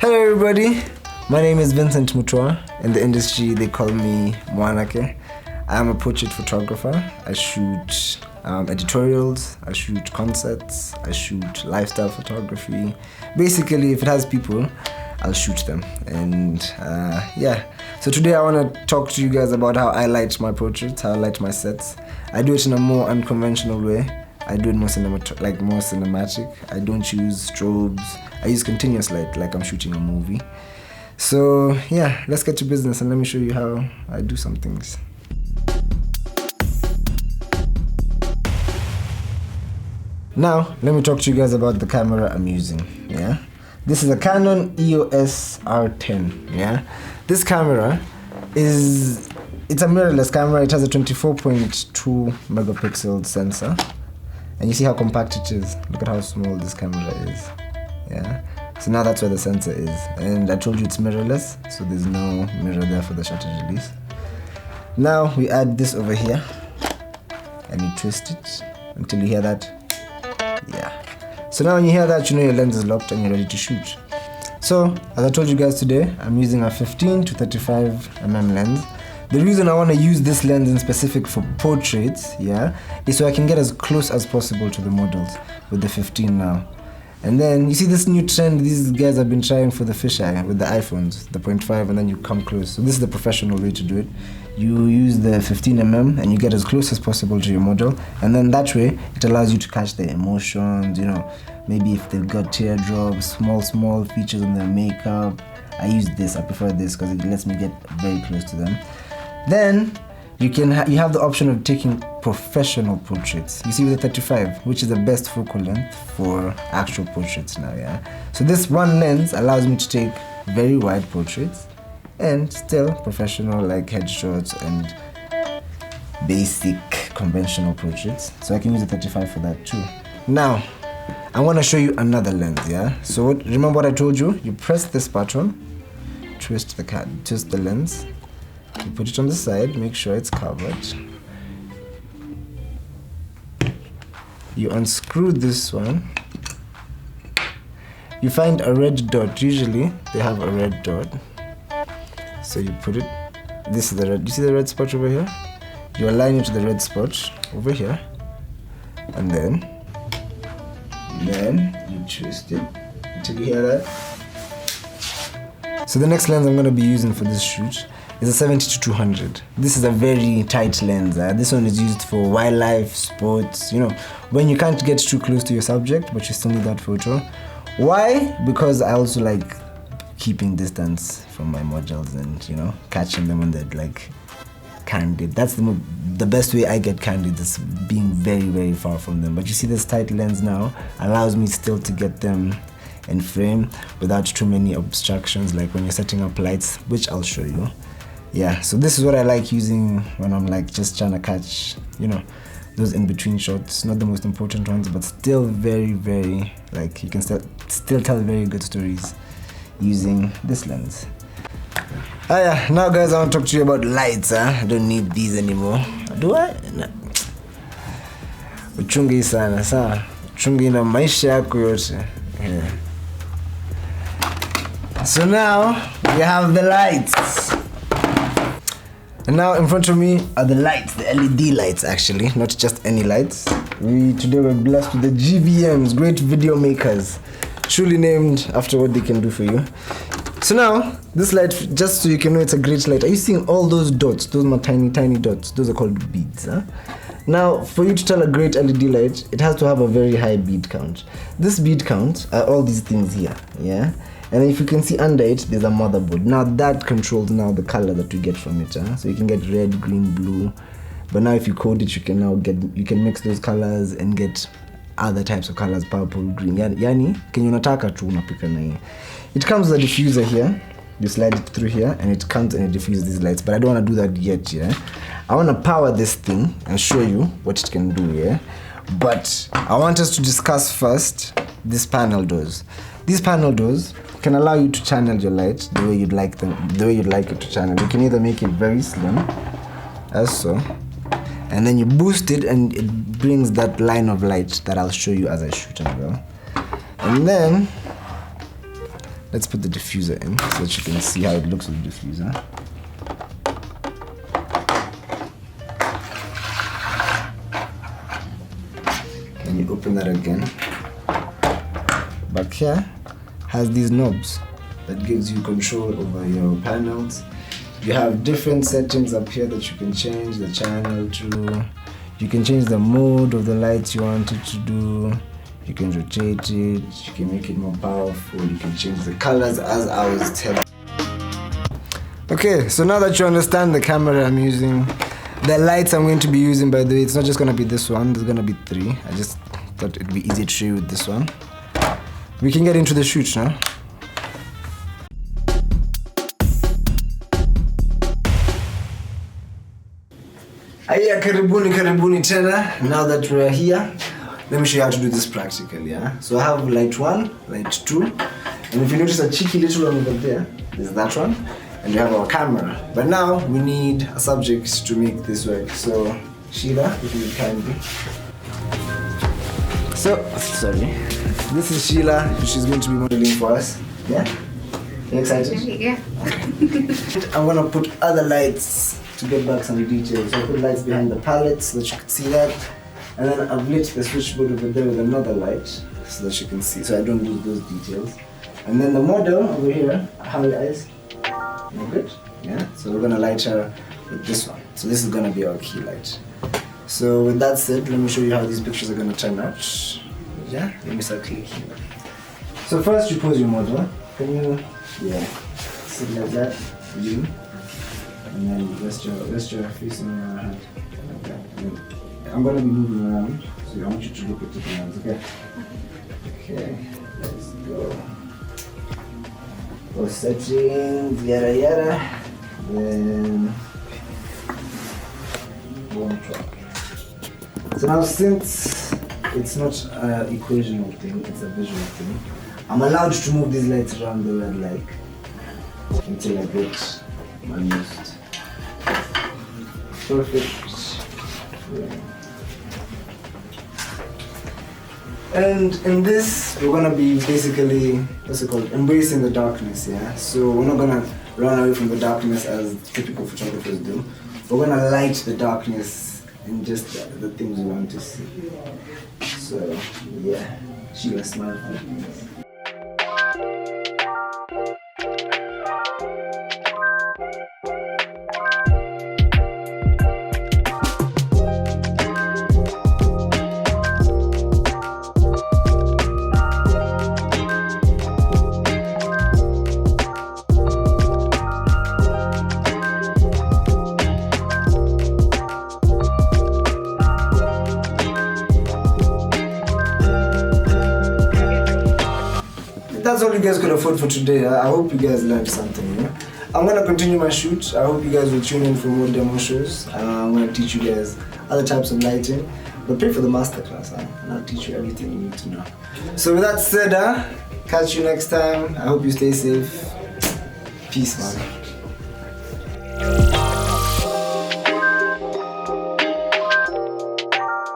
Hello everybody, my name is Vincent Mutua. In the industry they call me Mwanake. I am a portrait photographer. I shoot editorials, I shoot concerts, I shoot lifestyle photography. Basically, if it has people, I'll shoot them. And yeah, so today I want to talk to you guys about how I light my portraits, how I light my sets. I do it in a more unconventional way. I do it more cinematic. I don't use strobes. I use continuous light like I'm shooting a movie. So yeah, let's get to business and let me show you how I do some things. Now, let me talk to you guys about the camera I'm using, yeah? This is a Canon EOS R10, yeah? This camera it's a mirrorless camera. It has a 24.2 megapixel sensor. And you see how compact it is. Look at how small this camera is, yeah? So now that's where the sensor is. And I told you it's mirrorless, so there's no mirror there for the shutter release. Now we add this over here, and you twist it until you hear that. Yeah. So now when you hear that, you know your lens is locked and you're ready to shoot. So, as I told you guys today, I'm using a 15 to 35mm lens. The reason I want to use this lens in specific for portraits, yeah, is so I can get as close as possible to the models with the 15 now. And then, you see this new trend these guys have been trying for the fisheye with the iPhones, the 0.5, and then you come close. So this is the professional way to do it. You use the 15mm and you get as close as possible to your model, and then that way it allows you to catch their emotions, you know, maybe if they've got teardrops, small features on their makeup. I use this, I prefer this because it lets me get very close to them. Then you have the option of taking professional portraits. You see with the 35, which is the best focal length for actual portraits now, yeah? So this one lens allows me to take very wide portraits and still professional like headshots and basic conventional portraits. So I can use the 35 for that too. Now, I want to show you another lens, yeah? So remember what I told you? You press this button, twist the lens, you put it on the side, make sure it's covered. You unscrew this one. You find a red dot. Usually they have a red dot. So you put it, this is the red, you see the red spot over here? You align it to the red spot over here. And then you twist it until you hear that. So the next lens I'm going to be using for this shoot is a 70 to 200. This is a very tight lens. This one is used for wildlife, sports, you know, when you can't get too close to your subject, but you still need that photo. Why? Because I also like keeping distance from my models and, you know, catching them when they're like candid. That's the best way I get candid, is being very, very far from them. But you see this tight lens now allows me still to get them in frame without too many obstructions, like when you're setting up lights, which I'll show you. Yeah, so this is what I like using when I'm like just trying to catch, you know, those in-between shots, not the most important ones, but still very, very, like you can still tell very good stories using this lens. Oh yeah, now guys, I want to talk to you about lights. I don't need these anymore. Do I? No. Uchungi sana, sawa? Uchungi na maisha yako yote. Yeah. So now, we have the lights. And now in front of me are the lights, the LED lights actually, not just any lights. Today we're blessed with the GVMs, great video makers, truly named after what they can do for you. So now, this light, just so you can know it's a great light, are you seeing all those dots, those tiny dots? Those are called beads. Huh? Now, for you to tell a great LED light, it has to have a very high bead count. This bead count are all these things here, yeah? And if you can see under it, there's a motherboard. Now that controls now the color that you get from it. So you can get red, green, blue. But now if you code it, you can mix those colors and get other types of colors, purple, green. Yani, kenye unataka tu unapika na hii. It comes with a diffuser here. You slide it through here and it comes and it diffuses these lights. But I don't want to do that yet, yeah? I want to power this thing and show you what it can do, yeah? But I want us to discuss first these panel doors. These panel doors can allow you to channel your light the way you'd like it to channel. You can either make it very slim, as so, and then you boost it and it brings that line of light that I'll show you as I shoot as well. And then let's put the diffuser in so that you can see how it looks with the diffuser. And you open that again. Back here has these knobs that gives you control over your panels. You have different settings up here that you can change the channel to. You can change the mode of the lights you want it to do. You can rotate it, you can make it more powerful, you can change the colors as I was telling. Okay, so now that you understand the camera I'm using, the lights I'm going to be using, by the way, it's not just gonna be this one, there's gonna be 3. I just thought it'd be easy to show you with this one. We can get into the shoot now. Aya, karibuni tena. Now that we're here, let me show you how to do this practically, yeah? So I have light 1, light 2, and if you notice a cheeky little one over there, there's that one, and we have our camera. But now we need a subject to make this work. So Sheila, if you would kindly. So, sorry. This is Sheila, she's going to be modeling for us. Yeah? You excited? Yeah. I'm gonna put other lights to get back some details. So I put lights behind the palette so that you can see that. And then I've lit the switchboard over there with another light so that you can see, so I don't lose those details. And then the model over here, how are your eyes? You good? Yeah? So we're gonna light her with this one. So this is gonna be our key light. So with that said, let me show you how these pictures are gonna turn out. Yeah? Let me start clicking. So first you pose your model. Can you, sit like that, you. And then rest your face in your hand. Like that. I'm gonna be moving around, so I want you to look at different hands, okay? Okay, let's go. For settings, yada yada. Then one track. So now since it's not an equational thing, it's a visual thing, I'm allowed to move these lights around the way I like until I get my most perfect frame. And in this, we're gonna be basically, what's it called, embracing the darkness, yeah? So we're not gonna run away from the darkness as typical photographers do. We're gonna light the darkness in just the things we want to see. So, yeah, Sheila, smile for me. That's all you guys could afford for today. I hope you guys learned something. Yeah? I'm gonna continue my shoot. I hope you guys will tune in for more demo shows. I'm gonna teach you guys other types of lighting, but pay for the masterclass, and I'll teach you everything you need to know. So with that said, catch you next time. I hope you stay safe. Peace, man.